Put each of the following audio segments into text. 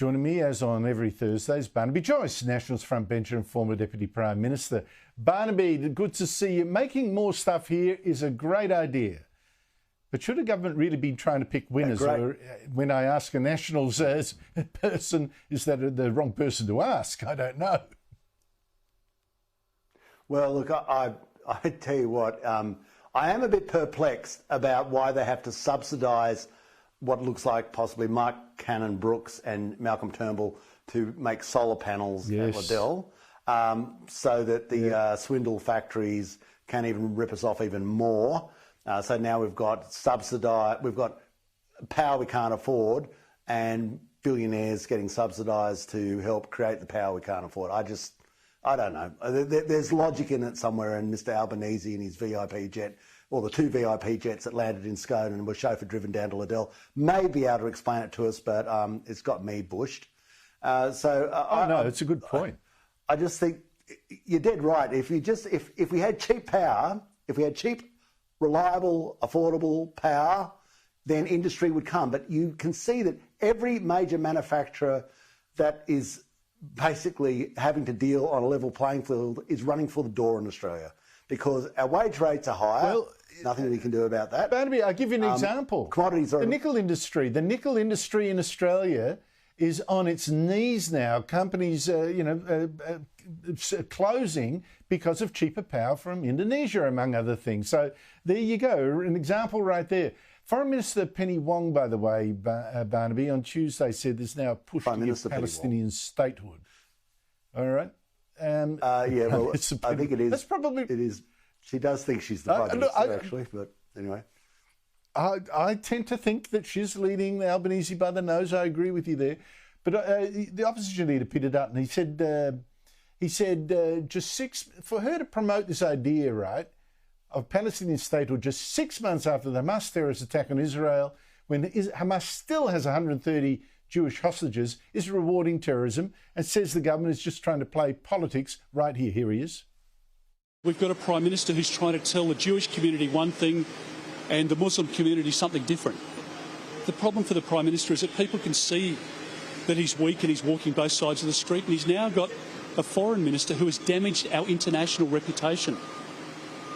Joining me, as on every Thursday, is Barnaby Joyce, Nationals frontbencher and former Deputy Prime Minister. Barnaby, good to see you. Making more stuff here is a great idea. But should a government really be trying to pick winners? Or when I ask a Nationals person, is that the wrong person to ask? I don't know. Well, look, I tell you what, I am a bit perplexed about why they have to subsidise what looks like possibly Mark Cannon-Brookes and Malcolm Turnbull to make solar panels at Liddell, so that the swindle factories can even rip us off even more. So now we've got we've got power we can't afford, and billionaires getting subsidised to help create the power we can't afford. I don't know. There's logic in it somewhere, and Mr. Albanese and his VIP jet, or the two VIP jets that landed in Scone and were chauffeur-driven down to Liddell, may be able to explain it to us, but it's got me bushed. No, it's a good point. I just think you're dead right. If we had cheap power, if we had cheap, reliable, affordable power, then industry would come. But you can see that every major manufacturer that is basically having to deal on a level playing field is running for the door in Australia, because our wage rates are higher. Well, nothing we can do about that. Barnaby, I'll give you an example. Commodities are... The nickel industry. The nickel industry in Australia is on its knees now. Companies, closing because of cheaper power from Indonesia, among other things. So there you go, an example right there. Foreign Minister Penny Wong, by the way, Barnaby, on Tuesday said there's now a push to give Palestinian statehood. All right? Yeah, well, I think it is. That's probably... It is. She does think she's the Prime Minister, actually, but anyway. I tend to think that she's leading Albanese by the nose. I agree with you there. But the opposition leader, Peter Dutton, he said for her to promote this idea, right, of Palestinian statehood just 6 months after the Hamas terrorist attack on Israel, when Hamas still has 130 Jewish hostages, is rewarding terrorism, and says the government is just trying to play politics right here. Here he is. We've got a Prime Minister who's trying to tell the Jewish community one thing and the Muslim community something different. The problem for the Prime Minister is that people can see that he's weak and he's walking both sides of the street, and he's now got a Foreign Minister who has damaged our international reputation.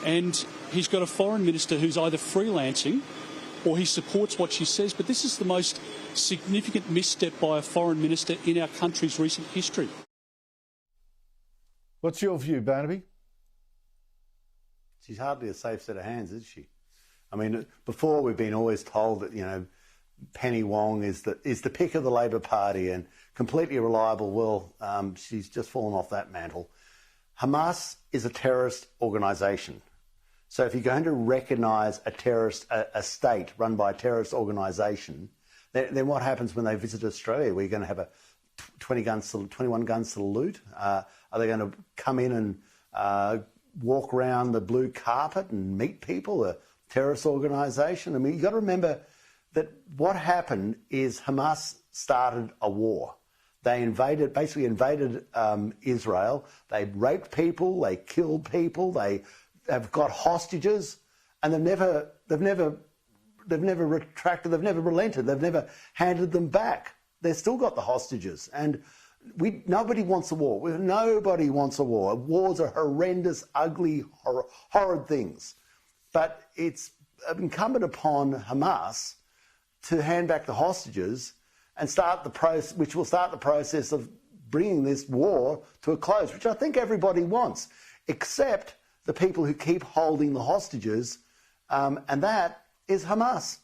And he's got a Foreign Minister who's either freelancing or he supports what she says. But this is the most significant misstep by a Foreign Minister in our country's recent history. What's your view, Barnaby? She's hardly a safe set of hands, is she? I mean, before we've been always told that, Penny Wong is the pick of the Labor Party and completely reliable. Well, she's just fallen off that mantle. Hamas is a terrorist organisation. So if you're going to recognise a state run by a terrorist organisation, then what happens when they visit Australia? We're going to have 21 guns salute? Are they going to come in and walk around the blue carpet and meet people? A terrorist organisation? I mean, you've got to remember that what happened is Hamas started a war. They basically invaded Israel. They raped people. They killed people. They have got hostages, and they've never retracted. They've never relented. They've never handed them back. They've still got the hostages, and nobody wants a war. Nobody wants a war. Wars are horrendous, ugly, horrid things. But it's incumbent upon Hamas to hand back the hostages and start the process, which will start the process of bringing this war to a close, which I think everybody wants, except the people who keep holding the hostages, and that is Hamas.